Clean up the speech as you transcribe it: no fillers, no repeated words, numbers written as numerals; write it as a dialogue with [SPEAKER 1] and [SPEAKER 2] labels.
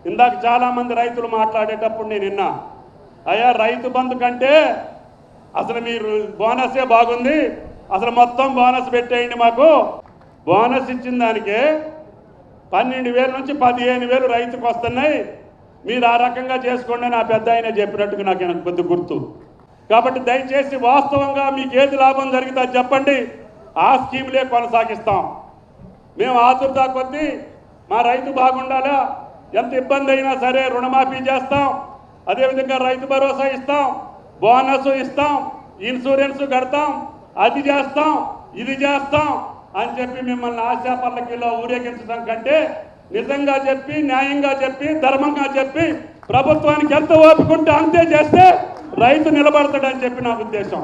[SPEAKER 1] ఇందాక చాలామంది రైతులు మాట్లాడేటప్పుడు నేను విన్నా, అయ్యా రైతు బంధు కంటే అసలు మీరు బోనసే బాగుంది, అసలు మొత్తం బోనస్ పెట్టేయండి మాకు. బోనస్ ఇచ్చిన దానికే 12,000 నుంచి 15,000 రైతుకు వస్తున్నాయి, మీరు ఆ రకంగా చేసుకోండి నా పెద్ద ఆయన చెప్పినట్టుగా నాకు కొద్ది గుర్తు. కాబట్టి దయచేసి వాస్తవంగా మీకు ఏది లాభం జరిగితే అది చెప్పండి, ఆ స్కీమ్లే కొనసాగిస్తాం. మేము ఆతురతా కొద్దీ మా రైతు బాగుండాలా, ఎంత ఇబ్బంది అయినా సరే రుణమాఫీ చేస్తాం, అదేవిధంగా రైతు భరోసా ఇస్తాం, బోనస్ ఇస్తాం, ఇన్సూరెన్స్ కడతాం, అది చేస్తాం ఇది చేస్తాం అని చెప్పి మిమ్మల్ని ఆశా పల్లకిలో ఊరేగించడం కంటే నిజంగా చెప్పి న్యాయంగా చెప్పి ధర్మంగా చెప్పి ప్రభుత్వానికి ఎంత ఓపిక ఉంటే అంతే చేస్తే రైతు నిలబడతాడని చెప్పి నా ఉద్దేశం.